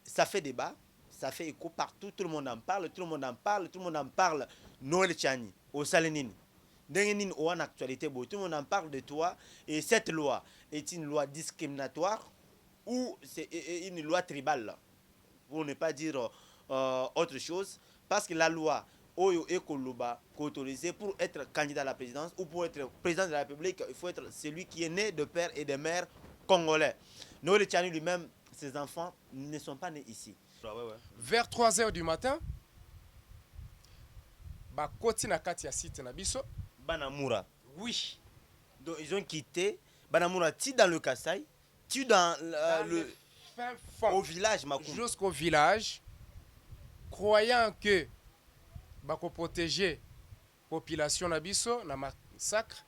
Ça fait débat, ça fait écho partout, tout le monde en parle, tout le monde en parle, tout le monde en parle. Noël Tchani, au Salenini. Dengenin ou en actualité, tout le monde en parle de toi. Et cette loi est une loi discriminatoire ou c'est une loi tribale, pour ne pas dire autre chose. Parce que la loi Oyo Ekoloba autorisé pour être candidat à la présidence ou pour être président de la République, il faut être celui qui est né de père et de mère congolais. Noël Tchani lui-même, ses enfants ne sont pas nés ici. Vers 3 heures du matin, bakoti na kati ya site na biso. Banamura. Oui. Donc ils ont quitté Banamura, tu dans le Kassai, tu dans le fin fond, au village Makoum. Jusqu'au village, croyant que bako protéger population na biso na massacre,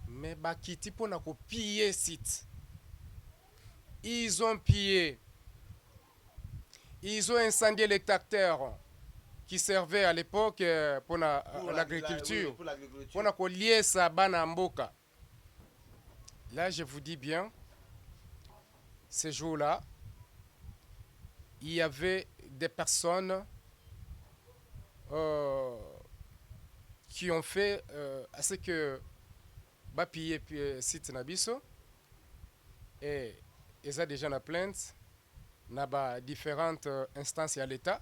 mais bakiti pour na ko piller site. Ils ont pillé. Ils ont incendié les tracteurs qui servaient à l'époque pour l'agriculture. Pour la lier sa bana mboka. Là, je vous dis bien, ces jours-là, il y avait des personnes qui ont fait à ce que piller site nabiso et ils ont déjà la plainte dans différentes instances à l'État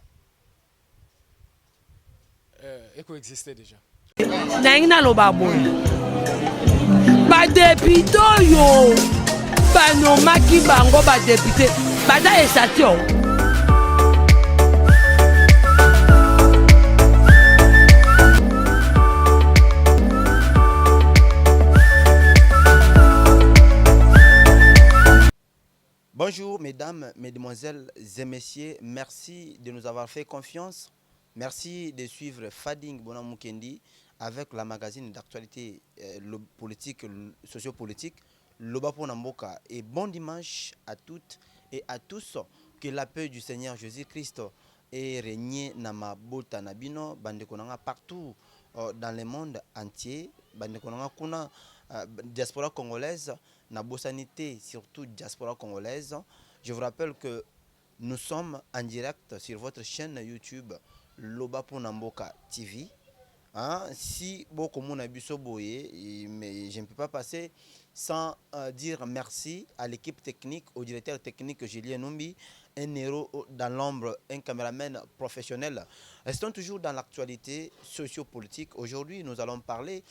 et coexister déjà. Naina loba boy. Ba député yo. Ba no maki bango ba député. Ba da esatio. Bonjour mesdames, mesdemoiselles et messieurs, merci de nous avoir fait confiance. Merci de suivre Fading Bonamukendi avec la magazine d'actualité politique, sociopolitique, Lobapo Namboka. Et bon dimanche à toutes et à tous. Que la paix du Seigneur Jésus-Christ ait régné Nama Bota Nabino, Bandekonanga partout dans le monde entier. Bandekonanga Kuna, diaspora congolaise, Nabo Sanité, surtout diaspora congolaise. Je vous rappelle que nous sommes en direct sur votre chaîne YouTube Lobapo Namboka TV. Hein? Si beaucoup de monde a boyé, mais je ne peux pas passer sans dire merci à l'équipe technique, au directeur technique Julien Numbi, un héros dans l'ombre, un caméraman professionnel. Restons toujours dans l'actualité sociopolitique. Aujourd'hui, nous allons parler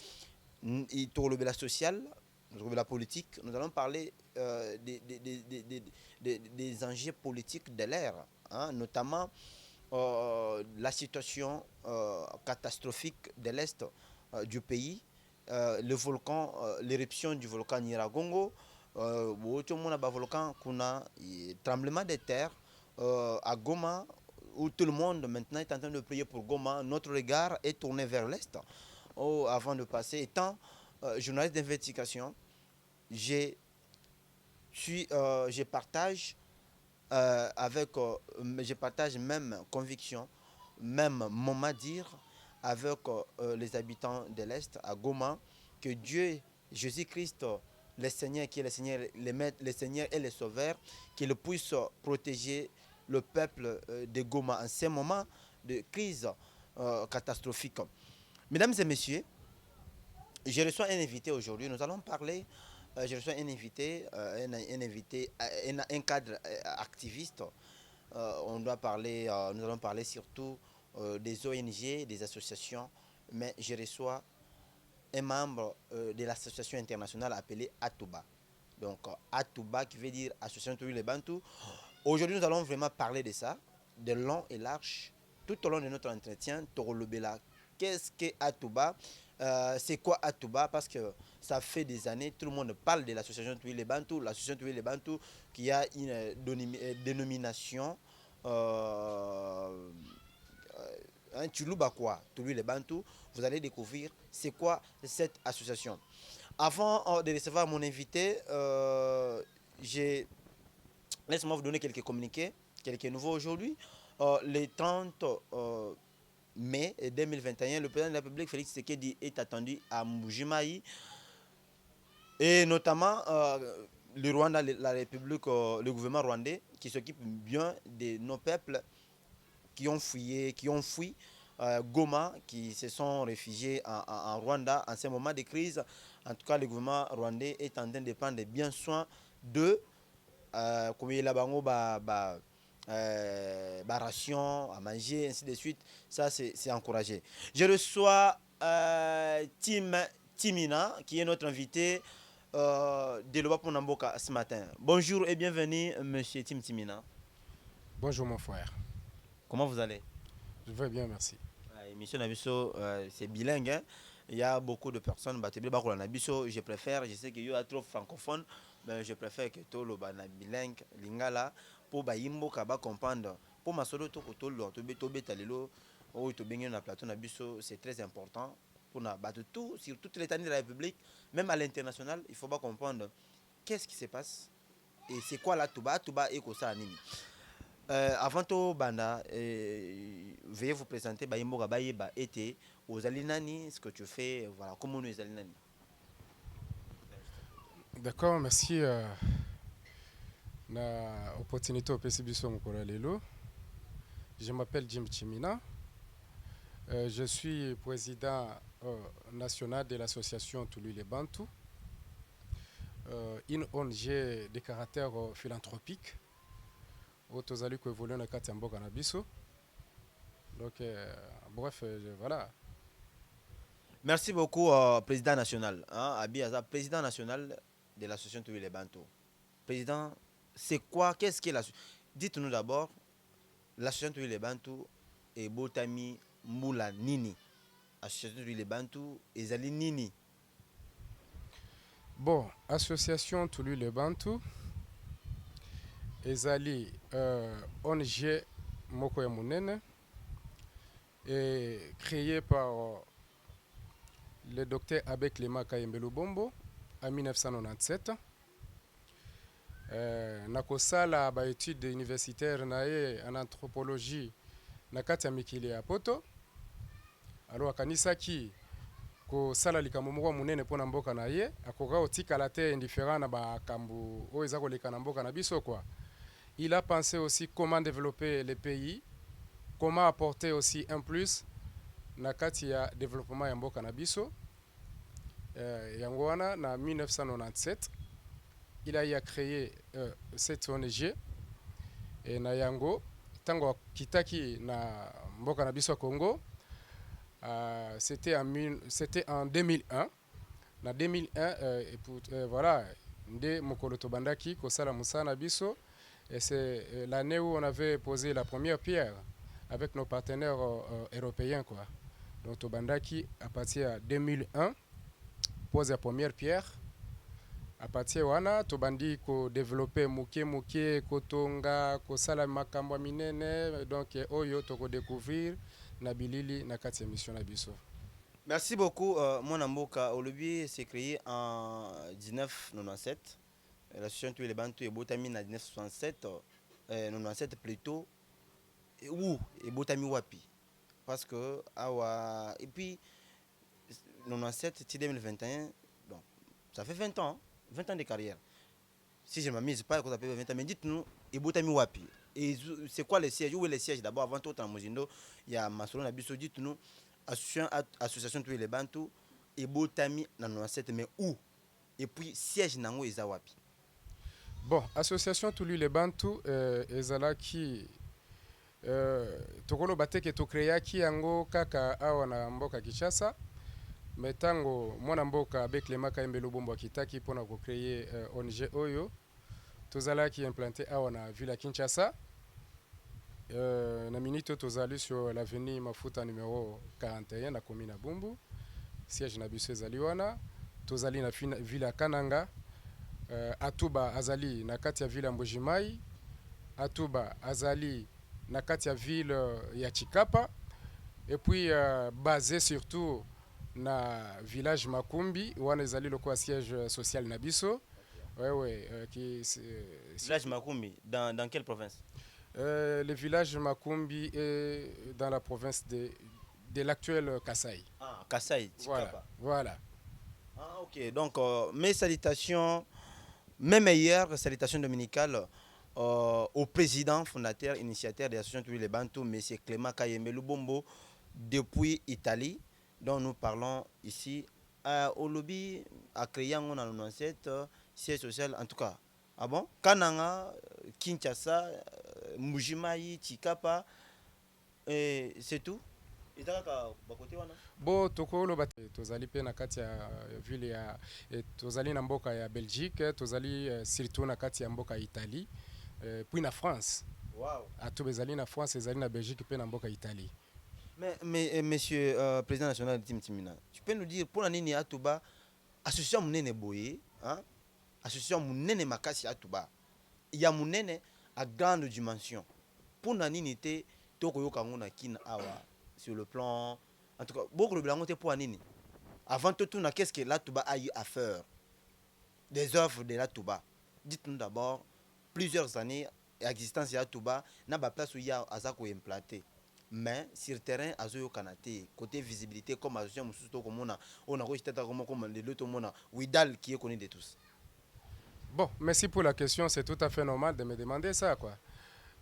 de la sociale, de la politique. Nous allons parler des enjeux politiques de l'ère, hein, notamment la situation catastrophique de l'Est du pays, le volcan, l'éruption du volcan Nyiragongo, volcan kuna tremblement de terre à Goma, où tout le monde maintenant est en train de prier pour Goma. Notre regard est tourné vers l'Est. Avant de passer, étant journaliste d'investigation, je partage je partage même conviction, même moment dire avec les habitants de l'Est, à Goma, que Dieu, Jésus-Christ, le Seigneur qui est le Seigneur, le Seigneur et le Sauveur, qu'il puisse protéger le peuple de Goma en ces moments de crise catastrophique. Mesdames et messieurs, je reçois un invité aujourd'hui. Nous allons parler. Je reçois un invité, un cadre activiste. Nous allons parler surtout des ONG, des associations, mais je reçois un membre de l'association internationale appelée Atuba. Donc Atuba qui veut dire Association Toulouse les Bantous. Aujourd'hui, nous allons vraiment parler de ça, de long et large, tout au long de notre entretien. Torolobela, qu'est-ce que Atuba? C'est quoi Atuba? Parce que ça fait des années, tout le monde parle de l'association Toulouse les Bantous, l'association Toulouse les Bantous qui a une dénomination Tulubakwa, Toulouse les Bantous. Vous allez découvrir c'est quoi cette association. Avant de recevoir mon invité, laisse-moi vous donner quelques communiqués, quelques nouveaux aujourd'hui. Le 30 mai 2021, le président de la République, Félix Tshisekedi, est attendu à Mbujimayi. Et notamment, le Rwanda, la République, le gouvernement rwandais qui s'occupe bien de nos peuples qui ont fui Goma, qui se sont réfugiés en Rwanda en ce moment de crise. En tout cas, le gouvernement rwandais est en train de prendre bien soin d'eux. Comme il a ration à manger, ainsi de suite. Ça, c'est encouragé. Je reçois Timina, qui est notre invité de Loba Ponamboka ce matin. Bonjour et bienvenue, monsieur Timina. Bonjour, mon frère. Comment vous allez? Je vais bien, merci. Émission Nabiso, c'est bilingue. Hein? Il y a beaucoup de personnes, je préfère, je sais qu'il y a trop francophones, mais je préfère que tout le bilingue, lingala, pour baimbo kaba comprendre. Pour ma solo to kotolo, to betalelo, ou to bengi na plateau Nabiso, c'est très important pour na battre tout sur toute l'étendue de la République, même à l'international, il faut pas comprendre qu'est-ce qui se passe et c'est quoi la tuba et quoi ça anime. Avant tout, Banda, veuillez vous présenter Bayimbo Gabayeba été aux Alinani, ce que tu fais, voilà, comment nous Alinani. D'accord, merci. Na opportunité au PCBC Mokoralelo. Je m'appelle Jim Timina. Je suis président national de l'association Toulouse les Bantou, une ONG de caractère philanthropique. Autozali qui évolue dans le cadre de Nabiso. Donc, bref, voilà. Merci beaucoup, président national. Hein, Abiyaza, président national de l'association Toulouse les Bantou. Président, c'est quoi? Qu'est-ce qu'est l'association? Dites-nous d'abord, l'association Toulouse les Bantou et Botami Moula Nini. Association Toulouse les Bantou et Zali Nini. Bon, association Toulouse les Bantou. Ezali ONG Moko ya Munene est créé par le docteur Abbé Clément Kayembe Lubombo en 1997. Nakosala ba études universitaires nae en anthropologie na kati ya mikili ya poto. Alors akanisaki ko sala likambo moko munene pona mboka na ye akoka otikala te indifférent na ba kambu o eza koleka na mboka na biso quoi. Il a pensé aussi comment développer les pays, comment apporter aussi un plus na kati ya développement ya mboka na biso. Yango wana na 1997 il a créé cette ONG et na yango tango kitaki na mboka na biso Congo. C'était en 2001. Na 2001 voilà nde mokolo tobandaki kosala musana biso. Et c'est l'année où on avait posé la première pierre avec nos partenaires européens. Quoi. Donc, Tobandaki, à partir de 2001, pose la première pierre. À partir de là, Tobandi ko développé Muke, Kotonga, Kosala Makambo Minene. Donc, Oyo, Toko découvrir Nabilili, Nakati Mission Nabiso. Merci beaucoup. Mon Amboka Olobi s'est créé en 1997. L'association Toulouse les Bantou et Botami en 1967, 97 plutôt, où et Botami Wapi. Parce que, et puis, 97, c'est 2021, bon, ça fait 20 ans, 20 ans de carrière. Si je ne m'amuse pas, ça fait 20 ans, mais dites-nous, et Botami Wapi. Et c'est quoi les sièges? Où est les sièges? D'abord, avant tout, en Mozindo, il y a Masolo Nabiso, dites-nous, association Toulouse les Bantou et Botami en 97, mais où? Et puis, siège Nango et Zawapi. Bon, association Toulouse les Bantou ezala ki tokolo bateke to créa ki yango kaka awa na mboka Kinshasa mais tango mwana mboka avec Clément Kayembe Lubombo kitaki pona ko créer ONG oyo tozala ki implanté awa na ville Kinshasa na minute tozali sur l'avenue Mafuta numéro 41 na commune Bumbu siège na biso ezali wana tozali na ville Kananga. Atuba Azali na kati ya ville ya Mbujimai, Atuba Azali na kati ya ville ya Chikapa, et puis basé surtout na village Makumbi, wana ezali loko siège social na biso. Village Makumbi, dans quelle province? Le village Makumbi est dans la province de l'actuel Kasaï. Ah, Kasaï, Chikapa. Voilà. Ah, ok. Donc, mes salutations mes meilleures salutations dominicales au président fondateur, initiateur de l'association Tous les Bantous, M. Clément Kayembe Lubombo, depuis Italie, dont nous parlons ici, au lobby, à Créan, on a 97, siège social, en tout cas. Ah bon? Kananga, Kinshasa, Mujimai, Chikapa, et c'est tout. Bo tokolo ba tozali pe na kati ya ville ya tozali na mboka ya Belgique, tozali surtout na kati ya mboka ya Italie, puis na France. Wow. Ato bezali na France, ezali na Belgique pe na mboka ya Italie. Mais monsieur président national de Tim Timina, tu peux nous dire pour l'année à Touba, association Mounene Boye, hein? Association Mounene Makasi à Touba, il y a Mounene à grande dimension. Pour l'année n'était Tokoyo Kangona Kin Awa sur le plan, en tout cas, beaucoup de blancs pour l'année. Avant tout, qu'est-ce que la Touba a eu à faire? Des œuvres de la Touba. Dites-nous d'abord, plusieurs années d'existence de la Touba, n'a pas place où il y a Azako implanté. Mais sur le terrain, Azoyo Kanate, côté visibilité, comme association Moussouto, comme on a rejeté comme les autres, on a Widal qui est connu de tous. Bon, merci pour la question, c'est tout à fait normal de me demander ça, quoi.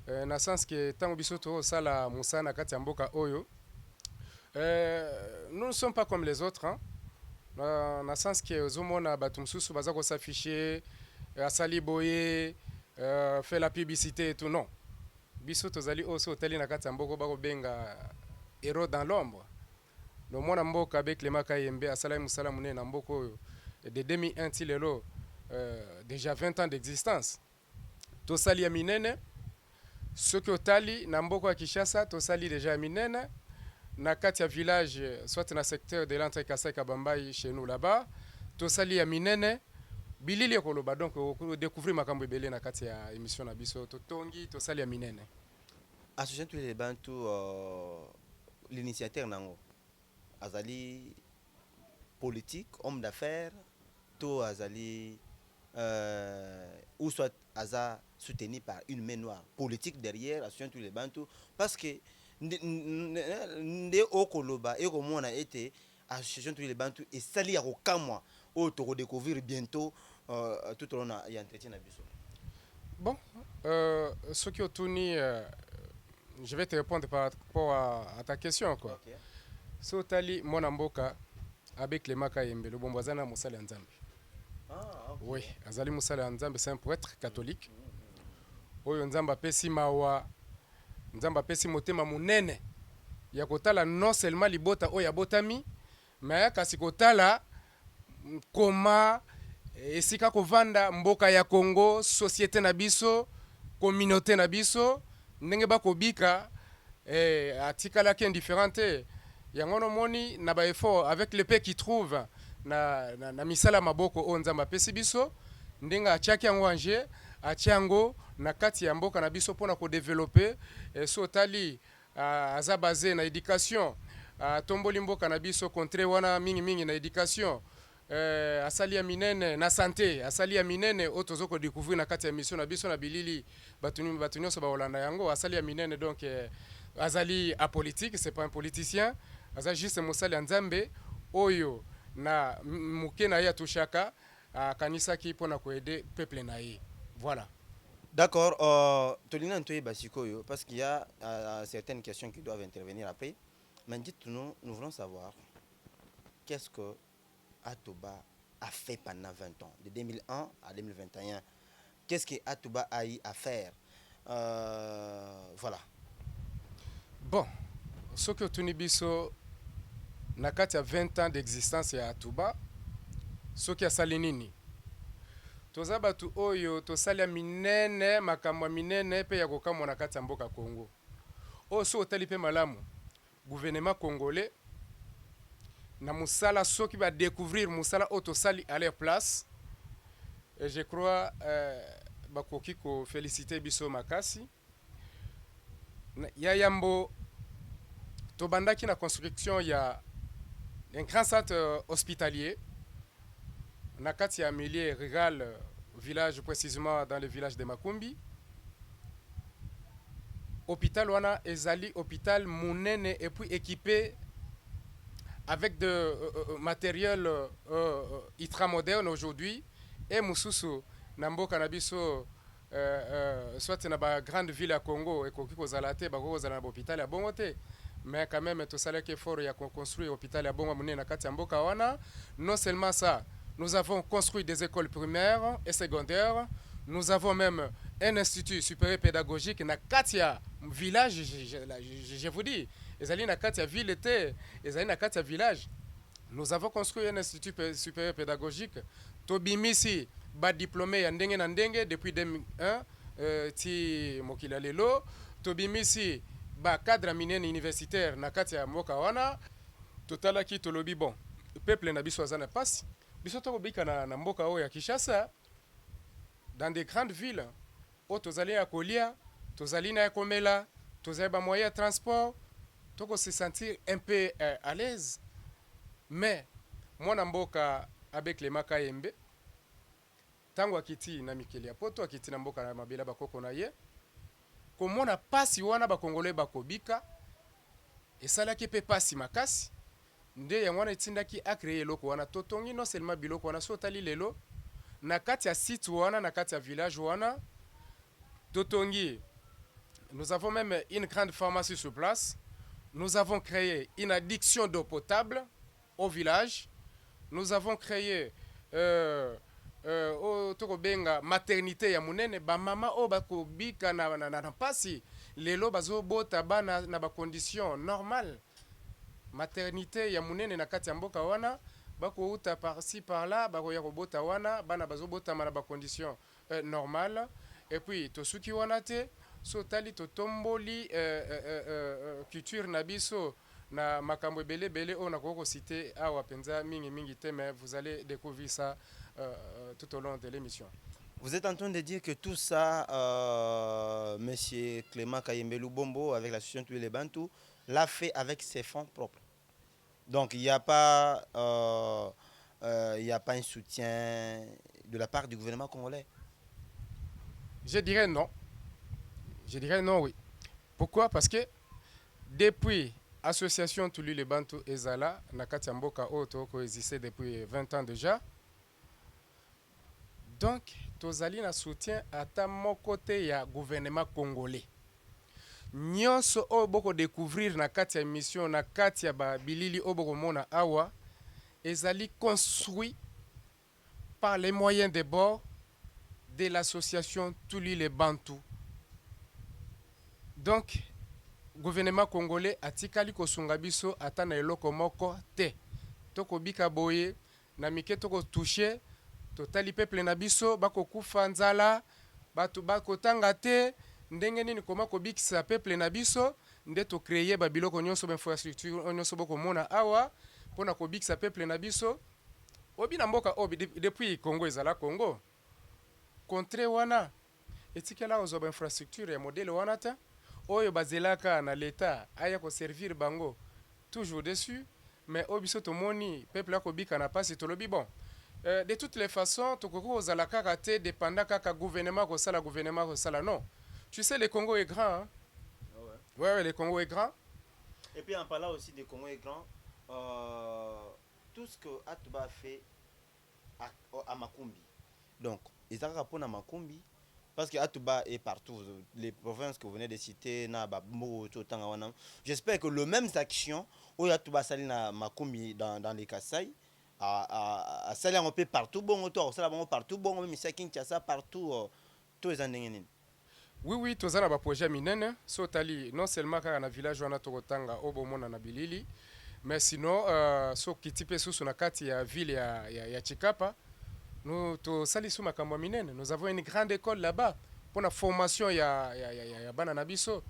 Dans le sens que tant que Sala Moussa Nakatiamboka Oyo, nous ne sommes pas comme les autres, hein. Dans le sens que Zomona Batumsusu Bazako s'afficher, Asali Boye, fait la publicité et tout, non. Biso tozali oso hôtel na kati mboko bako benga héros dans l'ombre. Le mwana mboka avec les Makayembe asala musala munene na mboko de 2001 tilelo déjà 20 ans d'existence. Tosali ya minene soki otali na mboko ya Kinshasa tosali déjà minene na kati ya village soit na secteur de l'entrée Kasai Kabambai chez nous là-bas tosali ya minene bilili ekoloba donc découvrir makambo ebele na kati ya émission na biso totongi tosali ya minene. Association Tous les Bantous, l'initiateur nango azali politique, homme d'affaires, to azali ou soit aza soutenu par une main noire politique derrière Association Tous les Bantous parce que nde okoloba et comme on a été Association Tous les Bantous et sali ya kokamwa o to redécouvrir bientôt tout au long y entretien na biso. Bon, ce qui otuni je vais te répondre par rapport à ta question, quoi. Okay. So tali mwana mboka avec les Makayembe le bombazana musala nzambe. Ah, okay. Oui, azali musala nzambe, c'est un prêtre catholique. Oyo nzamba pesi mawa nzamba pesi motema munene ya kotala non seulement libota oya botami mais kasi kotala koma esika kovanda mboka ya Congo, société na biso, communauté na biso ndenge bakobika atikala ki indifférente yangono moni na ba effort avec le paix qui trouve na misala maboko o nzamba pesi biso ndenga achaki yango anje achiango na kati ya mboka na biso pona ko développer so tali aza basé na éducation tomboli mboka na biso contre wana mingi na éducation asali ya minene na santé asali ya minene otozo ko découvrir na kati ya mission na biso na bilili batuni so ba Holanda yango asali ya minene donc azali apolitique, c'est pas un politicien, azali juste mosali ya nzambe oyo na muke na ya tushaka kanisa ki pona ko aider peuple na ye. Voilà. D'accord, Tolina Ntoye Basikoyo parce qu'il y a certaines questions qui doivent intervenir après. Mais dites-nous, nous voulons savoir qu'est-ce que Atoba a fait pendant 20 ans, de 2001 à 2021. Qu'est-ce que Atoba a eu à faire? Voilà. Bon, ce que tu biso nakati ya 20 ans d'existence ya Atoba, ce qui a salinini. Toza batu oyo tosali minene makamwa minene pe ya kokamwa na kati ya mboka Congo. O so otali pe malamu gouvernement congolais na musala soki va découvrir musala autosali à leur place et je crois bakoki ko féliciter biso makasi ya yambo to bandaki na construction ya un grand centre hospitalier na kati ya milieu rural village précisément dans le village de Makumbi. Hôpital wana ezali hôpital munene et puis équipé avec de matériel ultra moderne aujourd'hui et mususu na mboka na biso soit na ba grande ville ya Congo ekoki kozala te bakoki kozala na hôpital ya bongo te, mais quand même tosalaki effort ya construire hôpital ya bongo monene na kati ya mboka wana. Non seulement ça, nous avons construit des écoles primaires et secondaires, nous avons même un institut supérieur pédagogique na kati ya village. Je vous dis, ezali na kati ya ville te, ezali na kati ya village. Nous avons construit un institut supérieur pédagogique. Tobimisi ba diplômé ya ndenge na ndenge depuis 2001 ti mokila lelo. Tobimisi ba cadre minene universitaire na kati ya mboka wana. Totalaki tolobi bon, peuple na biso azana pasi. Biso tokobika na mboka oyo ya Kinshasa, dans des grandes villes, o tozali ya kolia, tozali na ya komela, tozali ba moyen de transport, toko se sentir un peu à l'aise. Mais mwana mboka avec Clément Kayembe tango akiti na mikeli ya poto, akiti na mboka na mabela bakoko na ye, komona pasi wana bakongole bakobika esalaki pe pasi makasi, nde ya mwana etindaki akreye eloko wana. Totongi non seulement biloko wana, so tali lelo na kati ya site wana, na kati ya village wana totongi. Nous avons même une grande pharmacie sur place. Nous avons créé une addiction d'eau potable au village. Nous avons créé tokobenga maternité ya munene, ba mama o bakobika na pasi lelo bazobota bana na ba condition normale. Maternité ya munene na kati ya mboka wana, bako uta par-ci par-là, bako ya kobota wana bana bazobota na ba condition normale. Et puis tosuki wana te, so tali totomboli culture na biso na makambo bele on a koko cité awa penza mingi te, mais vous allez découvrir ça tout au long de l'émission. Vous êtes en train de dire que tout ça, monsieur Clément Kayembe Lubombo, avec l'association Tous les Bantous, l'a fait avec ses fonds propres. Donc il n'y a pas un soutien de la part du gouvernement congolais. Je dirais non. Je dirais non, oui. Pourquoi? Parce que depuis l'association Tous les Bantous Ezala, Nakati Mboka Oto, qui existait depuis 20 ans déjà, donc tozali na soutien ata mokote ya gouvernement congolais. Nyonso o boko découvrir na kati ya émission, na kati ya ba bilili o boko mona awa, ezali construit par les moyens de bord de l'association Tous les Bantous. Donc gouvernement congolais atikali kosunga biso ata na eloko moko te. Toko bika boye na mike toko toucher totali peuple na biso bako kufa nzala, batu bako tanga te, ndenge nini koma ko bikisa peuple na biso, nde to créer ba biloko nyonso ba infrastructure nyonso boko mona awa pona ko bikisa peuple na biso. Obi na mboka obi depuis Congo ezala Congo. Contre wana etikela ozo ba infrastructure ya modèle wana ta. Oyo bazelaka na l'état aya ko servir bango toujours dessus, mais obiso to moni peuple ako bika na pasi tolobi bon. De toutes les façons, tokoko ozala kaka te dépendant kaka gouvernement ko sala non. Tu sais, le Congo est grand. Hein? Ouais, le Congo est grand. Et puis en parlant aussi du Congo est grand, tout ce que Atuba a fait à Makumbi. Donc, ils ont rapport à Makumbi. Parce que Atuba est partout, les provinces que vous venez de citer, j'espère que le même action, où Atuba sali na Makumbi dans les Kasaï, à sali un peu partout, bon autour, ça va partout, bon même ça Kinshasa partout, tous les endroits. Oui, tous les projets minene, sotali non seulement car na village wana tokotanga obomona na bilili, mais sinon so kitipe sous na kati ya ville ya Chikapa. Nous nous avons une grande école là-bas pour la formation ya bana nabiso.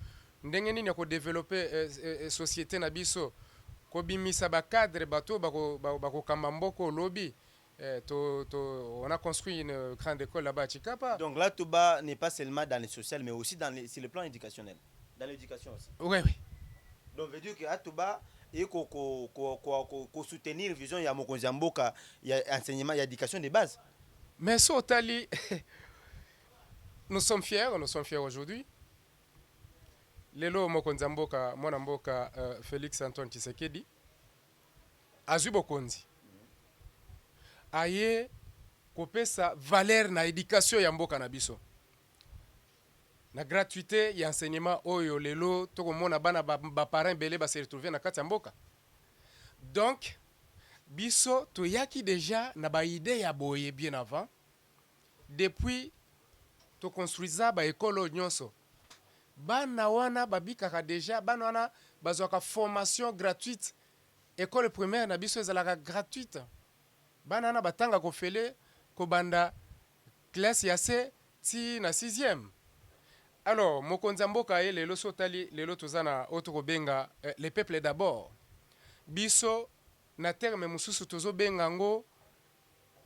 Ndenge nini ko développer société nabiso ko bimisa ba cadre bato bako kambamboko lobby. On a construit une grande école là-bas à Chikapa. Donc là Touba n'est pas seulement dans le social mais aussi sur le plan éducationnel. Dans l'éducation aussi. Oui. Donc veut dire que Atuba et qu'on soutenir vision ya mokonzi mboka ya enseignement ya éducation de base. Mais sotali nous sommes fiers aujourd'hui. Lelo mokonzi mboka mwana mboka Félix Antoine Tshisekedi. 2017 azubokonzi. 2017 aye kopesa valeur na éducation ya mboka na biso na gratuité ya enseignement oyo lelo tokomona bana baparent belé base retrouver na kati ya mboka. Donc biso toyaki déjà na baide ya boye bien avant depuis tokonstruisa baekolo nyonso bana wana babikaka déjà bana wana bazwaka formation gratuite. École primaire na biso ezalaka gratuite bana wana batanga kofele kobanda classe ya C ti na 6e. Alors mokonzi mboka ye lelo sotali lelo tozana autre benga les peuples d'abord biso na terme mususu tozo benga ngo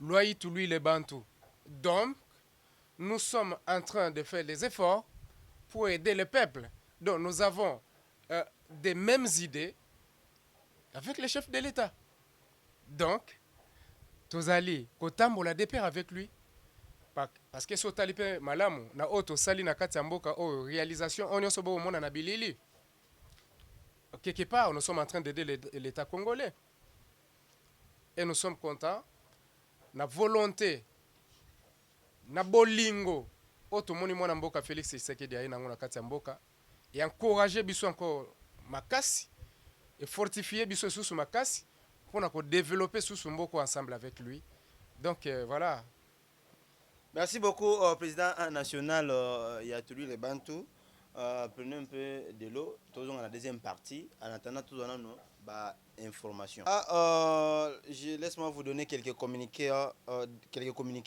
loi lui les bantu. Donc nous sommes en train de faire des efforts pour aider le peuple. Donc nous avons des mêmes idées avec le chef de l'État. Donc tozali kotambola de pair avec lui parce que sotali pe malamu na auto sali na kati ya mboka o réalisation on nyonso bo mona na bilili. Quelque part nous sommes en train d'aider l'État congolais et nous sommes contents na volonté na bolingo oto moni mwana mboka Félix Tshisekedi aye nango na kati ya mboka et encourager biso encore makasi et fortifier biso susu makasi pour ko développer susu mboko ensemble avec lui. Donc voilà. Merci beaucoup, président national Yatuli les Bantu. Prenez un peu de l'eau. Tous dans la deuxième partie. En attendant, tout dans nos informations. Laisse-moi vous donner quelques communiqués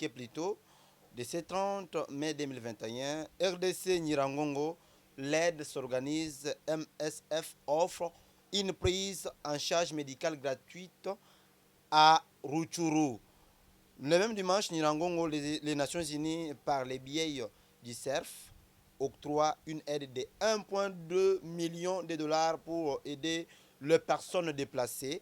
plutôt. De ce 30 mai 2021, RDC Nirangongo, l'aide s'organise. MSF offre une prise en charge médicale gratuite à Rutshuru. Le même dimanche, Nirangongo, les Nations Unies, par les biais du CERF, octroient une aide de 1,2 million de dollars pour aider les personnes déplacées.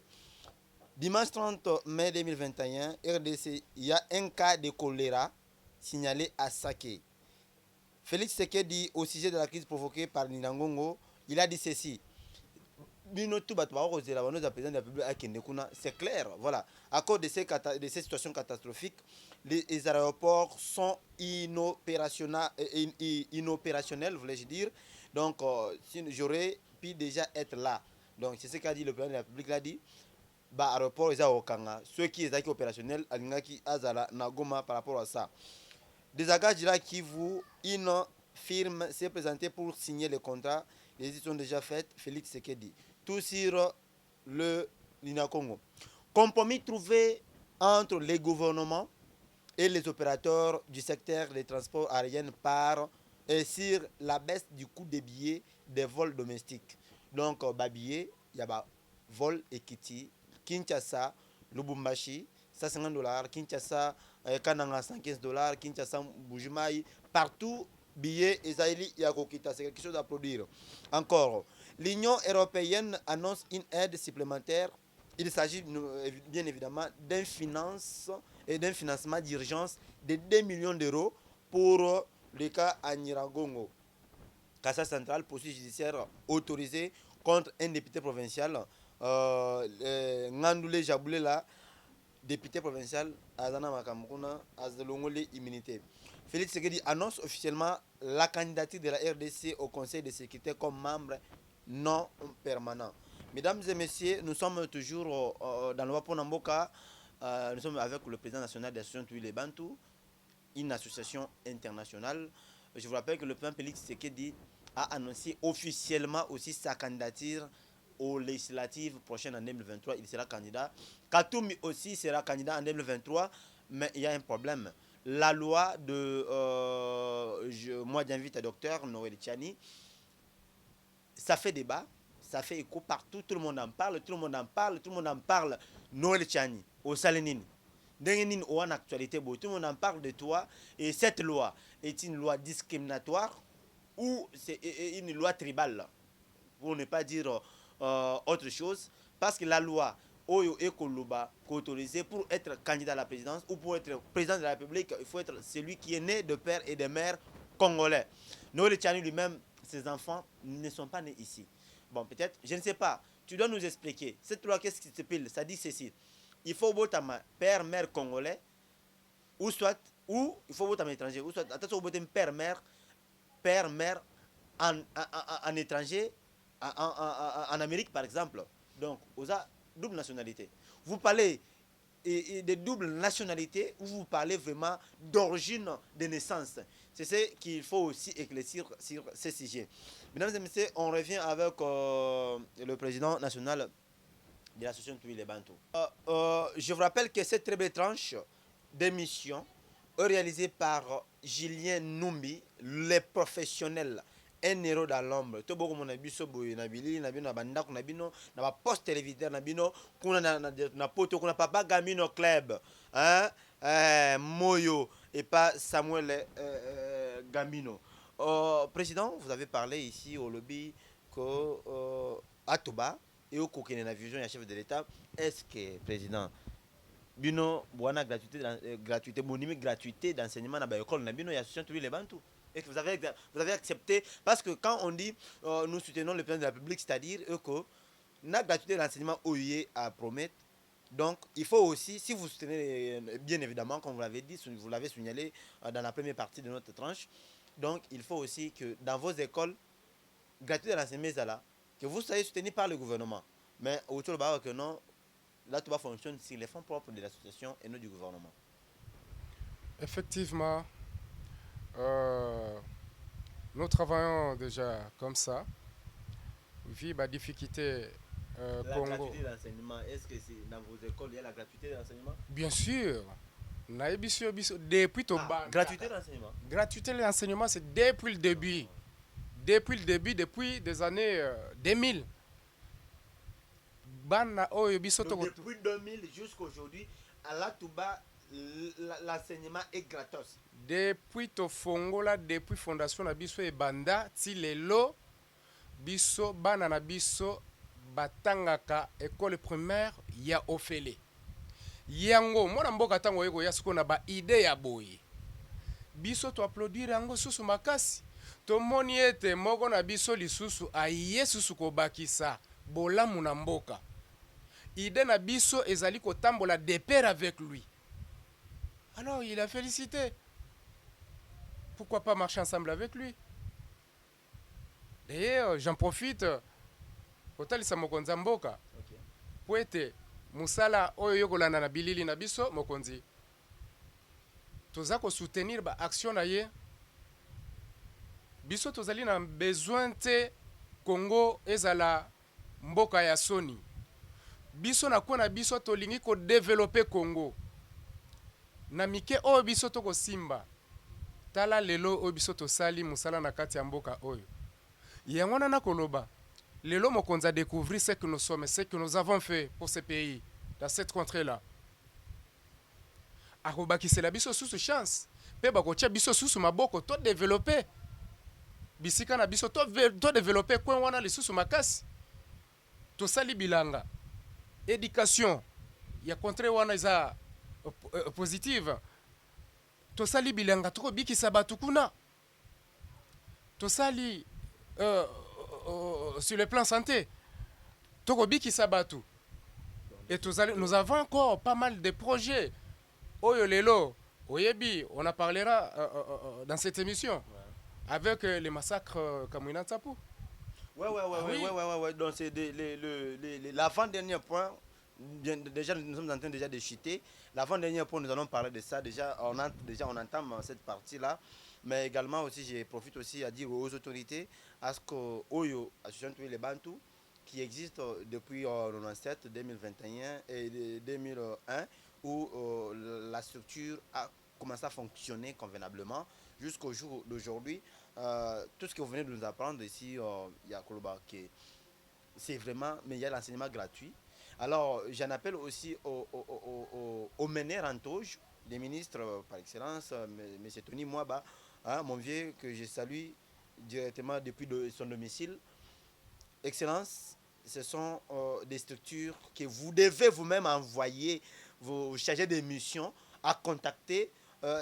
Dimanche 30 mai 2021, RDC, il y a un cas de choléra signalé à Saké. Félix Tshisekedi, au sujet de la crise provoquée par Nirangongo, il a dit ceci. C'est clair, voilà. À cause de ces situations catastrophiques, les aéroports sont inopérationnels, voulais-je dire. Donc, j'aurais pu déjà être là. Donc, c'est ce qu'a dit le président de la République, l'a dit. Bah, aéroport, ils ont ceux qui sont opérationnels, Alingaki Azala, Nagoma, par rapport à ça. Desaga Jira Kivu, une firme s'est présentée pour signer le contrat. Les études sont déjà faites. Félix Tshisekedi. Tout sur le Ninakongo. Compromis trouvé entre les gouvernements et les opérateurs du secteur des transports aériens sur la baisse du coût des billets des vols domestiques. Donc, billets, il y a vol Ekiti, Kinshasa, Lubumbashi, $150, Kinshasa, Kananga, $115, Kinshasa, Bujumaï, partout. Billets israéliens, c'est quelque chose à produire. Encore, l'Union européenne annonce une aide supplémentaire. Il s'agit bien évidemment d'un financement d'urgence de 2 millions d'euros pour le cas à Nirangongo. Cassa centrale, poursuite judiciaire autorisée contre un député provincial. Ngandoulé Jaboulela, député provincial, Azana Makamukuna, Azalongole immunité. Félix Tshisekedi annonce officiellement la candidature de la RDC au Conseil de sécurité comme membre non permanent. Mesdames et messieurs, nous sommes toujours dans le Waponamboka. Nous sommes avec le président national de l'association Tuile Bantu, une association internationale. Je vous rappelle que le président Félix Tshisekedi a annoncé officiellement aussi sa candidature aux législatives prochaines en 2023. Il sera candidat. Katoumi aussi sera candidat en 2023, mais il y a un problème. La loi de... moi, j'invite un docteur, Noël Tchani. Ça fait débat, ça fait écho partout. Tout le monde en parle, tout le monde en parle, tout le monde en parle. Noël Tchani, au Salénine. Tout le monde en parle de toi. Et cette loi est une loi discriminatoire ou c'est une loi tribale, pour ne pas dire autre chose. Parce que la loi... Oyo Ekoloba, autorisé pour être candidat à la présidence ou pour être président de la République, il faut être celui qui est né de père et de mère congolais. Noël Tchani lui-même, ses enfants ne sont pas nés ici. Bon, peut-être, je ne sais pas. Tu dois nous expliquer. Cette loi, qu'est-ce qui se pile? Ça dit ceci. Il faut voter père, mère congolais, ou soit, ou il faut voter en étranger, ou soit, attention, voter père, mère en étranger, en Amérique par exemple. Donc, vous avez double nationalité. Vous parlez de double nationalité ou vous parlez vraiment d'origine de naissance. C'est ce qu'il faut aussi éclaircir sur ces sujets. Mesdames et messieurs, on revient avec le président national de l'association Tui les Bantou. Je vous rappelle que cette très belle tranche d'émission est réalisée par Julien Numbi, les professionnels. Un héros dans l'ombre. Tout beaucoup mon abisso boy na bili na bino na banda kuna bino na ba poste téléviseur na bino kuna na poto kuna papa gamino club hein Moyo et pas Samuel Gambino. Président, vous avez parlé ici au lobby que à Touba et au Kokene na vision ya chef de l'État. Est-ce que président bino buana gratuité monime gratuité d'enseignement na ba école na bino ya association tous les bantu? Et que vous avez accepté, parce que quand on dit nous soutenons le président de la République, c'est-à-dire que la gratuité de l'enseignement OIE à promettre. Donc il faut aussi, si vous soutenez bien évidemment, comme vous l'avez dit, vous l'avez signalé dans la première partie de notre tranche, donc il faut aussi que dans vos écoles, gratuité de l'enseignement, que vous soyez soutenu par le gouvernement. Mais autour de que non, là tout va fonctionner sur les fonds propres de l'association et non du gouvernement. Effectivement. Nous travaillons déjà comme ça. Vu la difficulté la Congo. Gratuité de l'enseignement, est-ce que dans vos écoles il y a la gratuité de l'enseignement? Bien sûr. Depuis gratuité de l'enseignement. Gratuité de l'enseignement, c'est depuis le début. Depuis le début, depuis des années 2000. Depuis 2000 jusqu'à aujourd'hui, à la Touba, l'enseignement est gratos. Depuis Tofongola, depuis fondation na biso e banda ti lelo biso bana na biso batangaka école primaire ya Ofele. Yango mona mboka tango yeko ya siko na ba idée ya boye. Biso to applaudir yango susu makasi. To moni ete moko na biso lisusu aye susu ko bakisa bolamu na mboka. Idée na biso ezali ko tambola de pair avec lui. Alors il a félicité. Pourquoi pas marcher ensemble avec lui? D'ailleurs, j'en profite pour talisa mokonzi mboka. Pour être musala oyo yokolanda na bilili na biso mokonzi. Toza ko soutenir ba action na ye. Biso tozali na besoin te Congo ezala mboka ya soni. Biso na kona biso tolingi ko développer Congo. Na mike oyo biso to ko simba. Tala lelo oyo biso to sali musala na kati ya mboka oyo. Yangona na koloba. Lelo mokonza découvrir ce que nous sommes, ce que nous avons fait pour ce pays, dans cette contrée-là. Akobaki c'est la biso sous chance. Pe bakotia biso sous maboko to développer. Bisika na biso to développer coin wana le sous makasi. To sali bilanga. Éducation. Ya contrée wana isa positive. Tosali bilanga toko bikisa batu kuna. Tosali sur le plan santé. Toko bikisa batu. Et nous avons encore pas mal de projets. Oyo lelo, oyebi, on en parlera dans cette émission. Avec les massacres Kamouina Tsapou. Ouais. Donc c'est l'avant-dernier point. Déjà, nous sommes en train déjà de chuter. L'avant-dernier point, nous allons parler de ça. Déjà, on entame cette partie-là. Mais également aussi, je profite aussi à dire aux autorités, à ce que Oyo, Association Tui les Bantu, qui existe depuis 1997, 2021 et 2001, où la structure a commencé à fonctionner convenablement jusqu'au jour d'aujourd'hui. Tout ce que vous venez de nous apprendre ici, il y a Koloba, c'est vraiment, mais il y a l'enseignement gratuit. Alors, j'en appelle aussi au meneur en touche, des ministres par excellence, M. Tony Mwaba, hein, mon vieux, que je salue directement depuis son domicile. Excellence, ce sont des structures que vous devez vous-même envoyer vos chargés de mission à contacter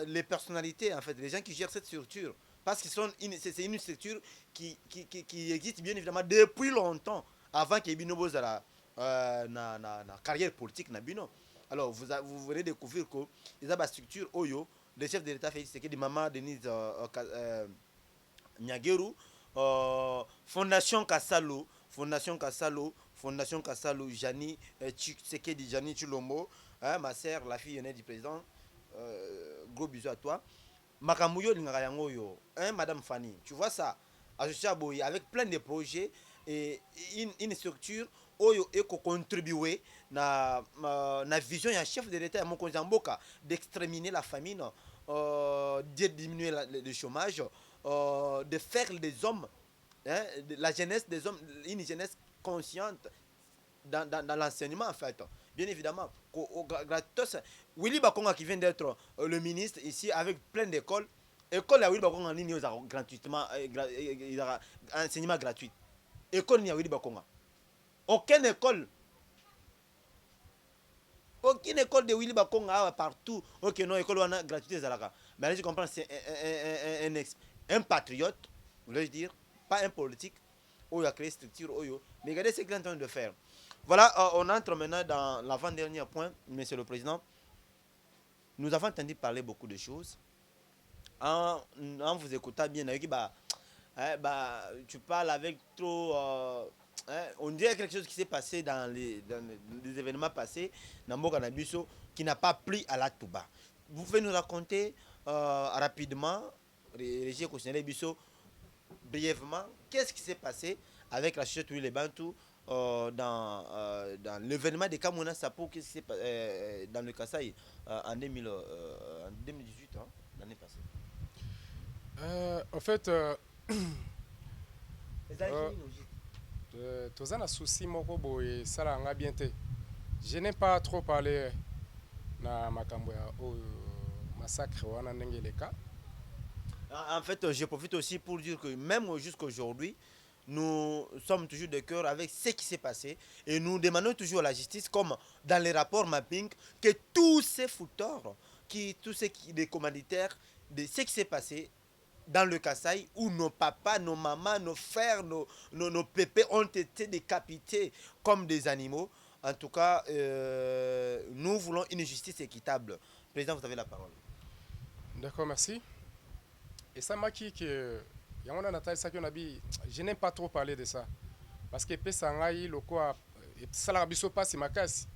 les personnalités, en fait, les gens qui gèrent cette structure. Parce que c'est une structure qui existe bien évidemment depuis longtemps, avant qu'il y ait na carrière politique na bino. Alors, vous venez découvrir que les structures Oyo, le chef de l'État Félix Tshisekedi, Maman Denise Nyageru, Fondation Kassalo, Jani Tshisekedi, Jani Chulombo, hein, ma sœur, la fille aînée du président, gros bisous à toi. Makamuyo Lingayangoyo, hein, Madame Fanny, tu vois ça, associé à Boyi, avec plein de projets et une structure Oyo eko contribuer na vision ya chef de l'État ya Mokonzi Mboka d'exterminer la famine, de diminuer le chômage, de faire des hommes, hein, la jeunesse des hommes, une jeunesse consciente dans l'enseignement en fait. Bien évidemment, gratos. Willy Bakonga qui vient d'être le ministre ici avec plein d'écoles. École à Willy Bakonga en ligne gratuitement, enseignement gratuit. École ni à Willy Bakonga. Aucune école de Willy Bakonga partout. Ok, non, école on a gratuité Zalaka. Mais là, je comprends, c'est un patriote, voulais-je dire, pas un politique. Oyo a créé structure Oyo. Mais regardez ce qu'il est en train de faire. Voilà, on entre maintenant dans l'avant-dernier point, Monsieur le Président. Nous avons entendu parler beaucoup de choses. En vous écoutant bien, tu parles avec trop... on dirait quelque chose qui s'est passé dans les événements passés, dans Mboka Nabiso, qui n'a pas pris à la Touba. Vous pouvez nous raconter rapidement, Régis Kouchenele Bisso, brièvement, qu'est-ce qui s'est passé avec la société Les Bantous dans l'événement de Kamuna Sapo qui s'est passé dans le Kasaï en 2018, hein, l'année passée. En fait, toza na souci moko boye sala nga bien te. Je n'ai pas trop parlé na makambo ya massacre wana ndenge le cas. En fait, je profite aussi pour dire que même jusqu'à aujourd'hui, nous sommes toujours de cœur avec ce qui s'est passé et nous demandons toujours à la justice, comme dans les rapports mapping, que tous ces fouteurs, tous les commanditaires de ce qui s'est passé dans le Kasaï, où nos papas, nos mamans, nos frères, nos pépés ont été décapités comme des animaux. En tout cas, nous voulons une justice équitable. Président, vous avez la parole. D'accord, merci. Et ça m'a dit que je n'aime pas trop parler de ça. Parce que Pesangaï, le quoi, Salabiso passe makasi.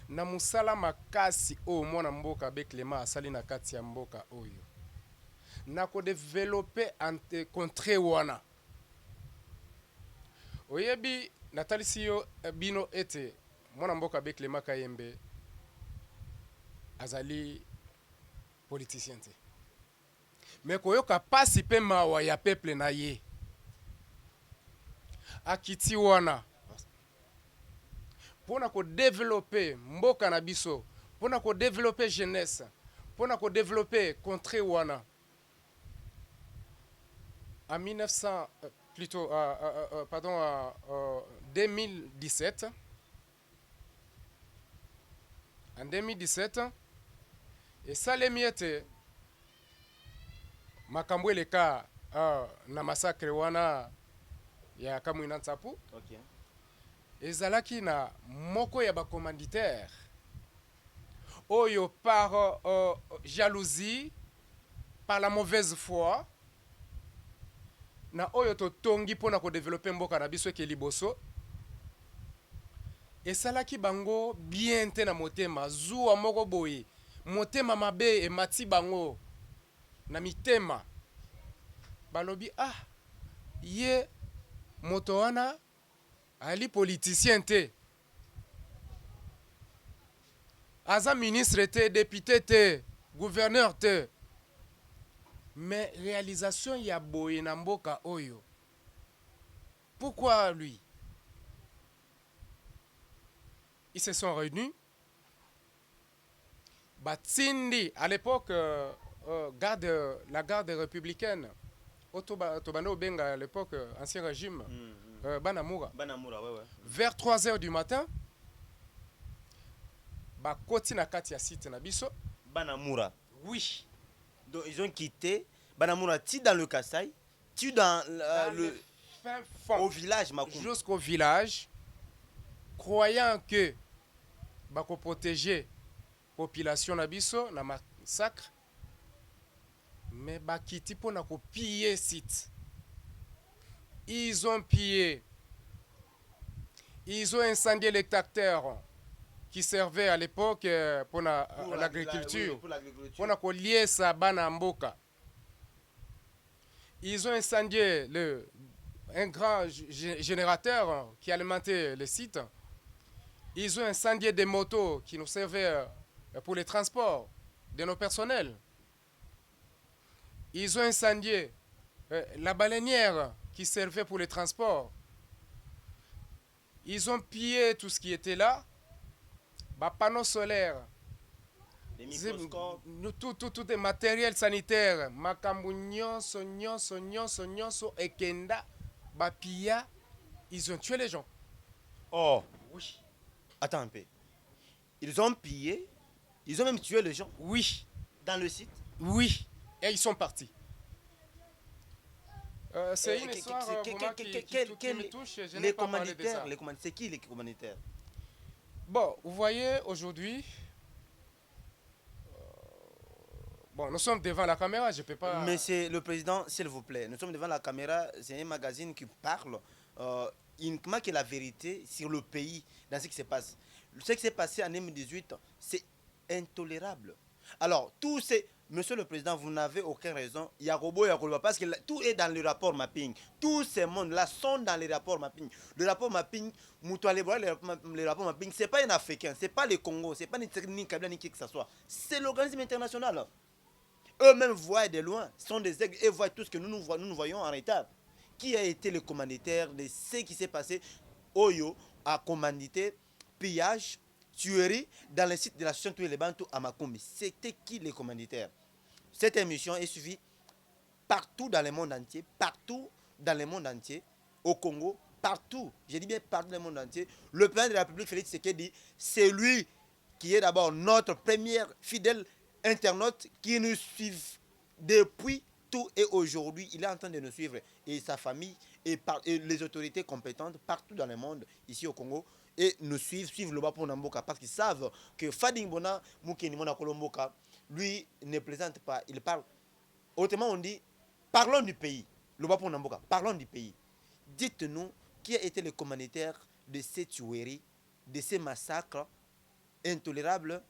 Na musala makasi o mwana mboka be Clément asali na kati ya mboka oyo. Na ko développer ante contre wana. Oyebi natalisi yo bino ete mwana mboka be Clément Kayembe azali politicien te. Mais koyoka pasi pe mawa ya peuple na ye. Akiti wana. Pona ko développer mboka na biso, pona ko développer jeunesse, pona ko développer contrée wana. En 2017, et ça les miettes makambo le cas na massacre wana ya Kamwina Nsapu. Okay. Ezalaki na moko ya ba commanditaire oyo par jalousie, par la mauvaise foi na oyo to tongi pona ko développer mboka na biso ke liboso esalaki bango bien te na motema zuwa moko boye motema mabe e mati bango na mitema balobi ye moto wana ali politicien te, aza ministre te, député te, gouverneur te, mais réalisation ya boye na mboka oyo. Pourquoi lui? Ils se sont réunis. Batindi, à l'époque, la garde républicaine, Tobano Benga, à l'époque, ancien régime, Banamura. Banamura, ouais. Vers 3h du matin, Bakoti na kati ya site na biso. Banamura. Oui. Donc ils ont quitté Banamura, tu dans le Kasaï, tu dans le fin fond, au village Makoum. Jusqu'au village, croyant que bako protéger population na biso na massacre, mais bakiti pona ko piller site. Ils ont pillé, ils ont incendié les tracteurs qui servaient à l'époque pour l'agriculture, pour la koliesa bana mboka. Ils ont incendié un grand générateur qui alimentait le site. Ils ont incendié des motos qui nous servaient pour les transports de nos personnels. Ils ont incendié la baleinière qui servait pour les transports. Ils ont pillé tout ce qui était là. Panneaux solaires, les microscopes, tout est matériel sanitaire. Makambu nyonso ekenda bapia. Ils ont tué les gens. Oh, oui. Attends un peu. Ils ont pillé, ils ont même tué les gens. Oui. Dans le site. Oui. Et ils sont partis. C'est une histoire qui me touche. Je n'ai pas parlé de ça. C'est qui les commanditaires? Bon, vous voyez, aujourd'hui, bon, nous sommes devant la caméra, je ne peux pas... Monsieur le Président, s'il vous plaît, nous sommes devant la caméra, c'est un magazine qui parle uniquement que la vérité sur le pays, dans ce qui se passe. Ce qui s'est passé en 2018, c'est intolérable. Alors, tous ces... Monsieur le Président, vous n'avez aucune raison. Yagobo, parce que tout est dans le rapport mapping. Tous ces mondes-là sont dans le rapport mapping. Le rapport mapping, le rapport mapping, ce n'est pas un Africain, ce n'est pas le Congo, ce n'est pas ni Kabila ni qui que ce soit. C'est l'organisme international. Eux-mêmes voient de loin, sont des aigles et voient tout ce que nous voyons en retard. Qui a été le commanditaire de ce qui s'est passé? Oyo a commandité pillage, tuerie dans le site de l'association Tous les Bantou à Makombi. C'était qui les commanditaires? Cette émission est suivie partout dans le monde entier, au Congo, partout, je dis bien partout dans le monde entier. Le président de la République, Félix Tshisekedi, c'est lui qui est d'abord notre premier fidèle internaute qui nous suit depuis tout et aujourd'hui. Il est en train de nous suivre et sa famille et les autorités compétentes partout dans le monde, ici au Congo, et nous suivent le Bapon Namboka parce qu'ils savent que Fading Bona Moukeni Mona Kolomboka, lui, ne plaisante pas. Il parle. Autrement, on dit, parlons du pays. Le Bapon Namboka, parlons du pays. Dites-nous qui a été le commanditaire de ces tueries, de ces massacres intolérables,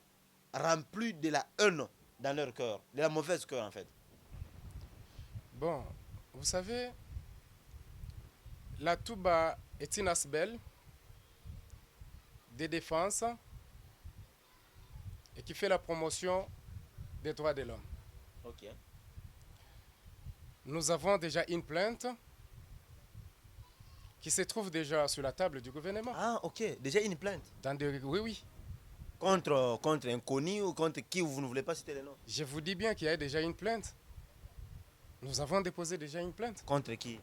remplis de la haine dans leur cœur, de la mauvaise cœur en fait. Bon, vous savez, la Touba est une asbel de défense et qui fait la promotion des droits de l'homme. Okay. Nous avons déjà une plainte qui se trouve déjà sur la table du gouvernement. Ah, ok. Déjà une plainte. Oui, oui. Contre un connu ou contre qui vous ne voulez pas citer le nom? Je vous dis bien qu'il y a déjà une plainte. Nous avons déposé déjà une plainte. Contre qui?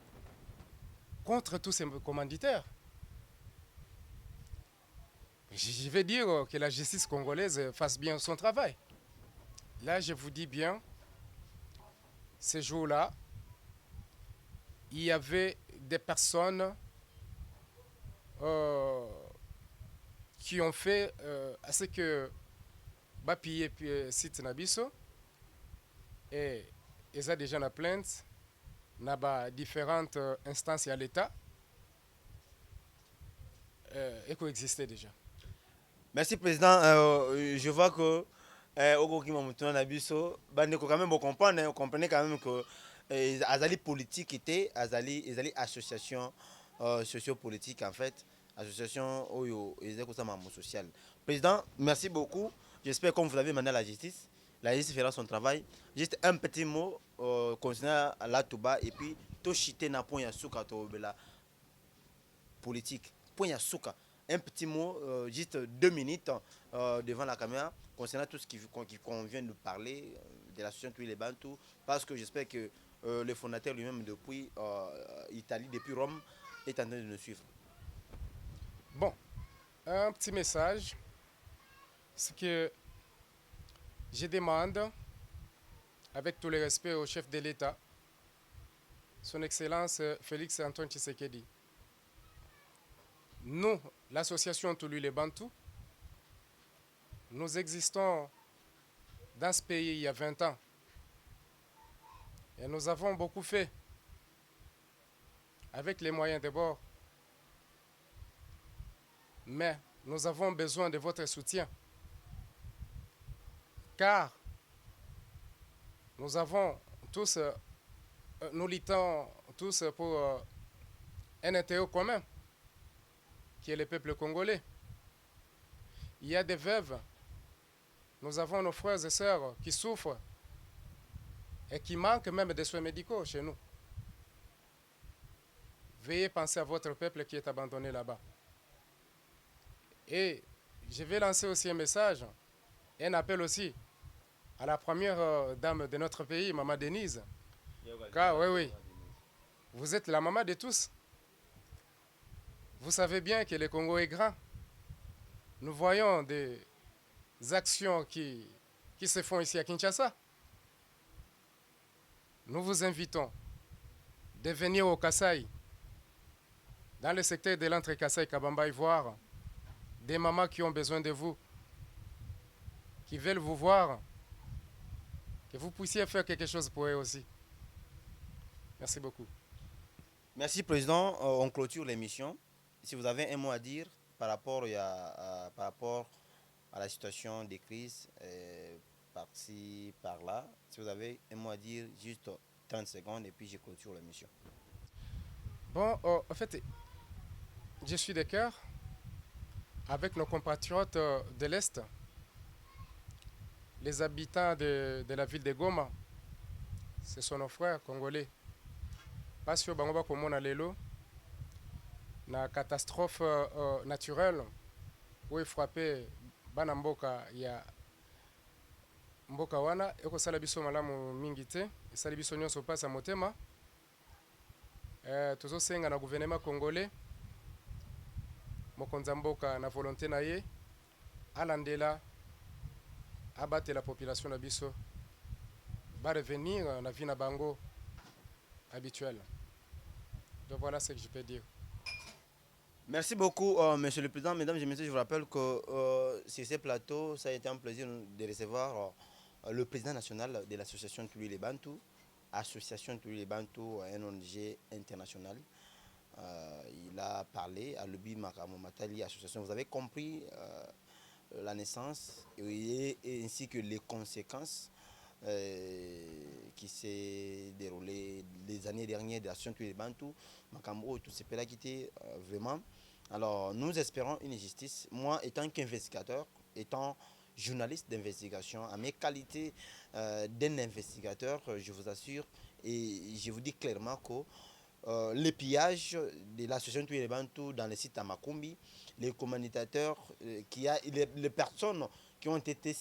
Contre tous ces commanditaires. Je vais dire que la justice congolaise fasse bien son travail. Là, je vous dis bien, ces jours-là, il y avait des personnes qui ont fait à ce que Bapi et site Nabiso et ils ont déjà la plainte dans différentes instances à l'État et coexister déjà. Merci Président. Je vois que vous comprenez quand même que Azali politique était Azali association sociopolitique en fait, association sociale. Président, merci beaucoup. J'espère que vous avez mené la justice fera son travail. Juste un petit mot concernant la Touba et puis Toshite na point yasuka to bela politique. Point yasuka. Un petit mot, juste 2 minutes devant la caméra concernant tout ce qu'on vient de parler de l'association Tous les Bantou, parce que j'espère que le fondateur lui-même depuis Italie, depuis Rome, est en train de nous suivre. Bon, un petit message, c'est que je demande, avec tout le respect au chef de l'État, son Excellence Félix Antoine Tshisekedi, nous, l'association Tous les Bantou, nous existons dans ce pays il y a 20 ans. Et nous avons beaucoup fait avec les moyens de bord. Mais nous avons besoin de votre soutien. Car nous avons tous, nous luttons tous pour un intérêt commun, qui est le peuple congolais. Il y a des veuves, nous avons nos frères et sœurs qui souffrent et qui manquent même des soins médicaux chez nous. Veuillez penser à votre peuple qui est abandonné là-bas. Et je vais lancer aussi un message, un appel aussi à la première dame de notre pays, Maman Denise. Car oui, vous êtes la maman de tous. Vous savez bien que le Congo est grand. Nous voyons des actions qui se font ici à Kinshasa. Nous vous invitons de venir au Kasaï, dans le secteur de l'entrée Kasaï Kabamba, voir des mamans qui ont besoin de vous, qui veulent vous voir, que vous puissiez faire quelque chose pour eux aussi. Merci beaucoup. Merci, Président. On clôture l'émission. Si vous avez un mot à dire par rapport à la situation des crises, par-ci, par-là, si vous avez un mot à dire, juste 30 secondes et puis je clôture l'émission. Bon, en fait, je suis de cœur avec nos compatriotes de l'Est, les habitants de la ville de Goma. Ce sont nos frères congolais. Parce que bango bakomona lelo na catastrophe naturelle où est frappé bana mboka ya mboka wana ekosala biso malamu mingi te esali biso nyonso pasa motema. Tozosenga na gouvernement congolais mokonzi mboka na volonté na ye alandela abatela population na biso ba revenir na vie na bango habituelle. Donc voilà ce que je peux dire. Merci beaucoup, Monsieur le Président. Mesdames et messieurs, je vous rappelle que sur ces plateaux, ça a été un plaisir de recevoir le président national de l'association Tuli les Bantou, association Tuli les Bantou, un ONG international. Il a parlé à Lobi Makamo Matali association. Vous avez compris la naissance et ainsi que les conséquences qui s'est déroulé les années dernières de l'association Tuli les Bantou, Makamo, tout ce pays qui était vraiment. Alors, nous espérons une justice. Moi, étant qu'investigateur, étant journaliste d'investigation, à mes qualités d'un investigateur, je vous assure et je vous dis clairement que les pillages de l'association Tuli les Bantou dans le site à Makumbi, les communitateurs, les personnes qui ont été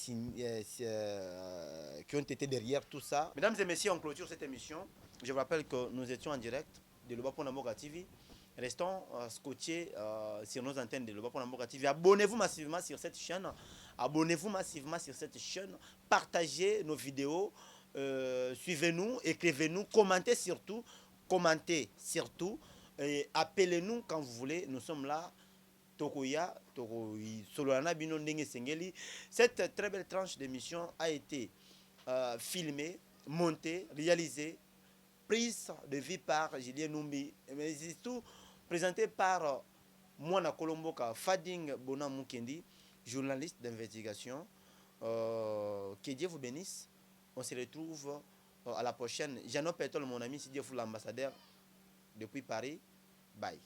derrière tout ça. Mesdames et messieurs, on clôture cette émission. Je vous rappelle que nous étions en direct de Loba Namoga TV. Restons scotchés sur nos antennes de Loba Namoga TV. Abonnez-vous massivement sur cette chaîne. Abonnez-vous massivement sur cette chaîne. Partagez nos vidéos. Suivez-nous, écrivez-nous, commentez surtout. Commentez surtout. Appelez-nous quand vous voulez. Nous sommes là. Tokoya, Solana Bino Ndenge Sengeli. Cette très belle tranche d'émission a été filmée, montée, réalisée, prise de vie par Julien Numbi, mais surtout présentée par Mwana Kolomboka, Fading Bona Mukendi, journaliste d'investigation. Que Dieu vous bénisse. On se retrouve à la prochaine. Jeannot Pétol, mon ami, si Dieu vous l'ambassadeur depuis Paris. Bye.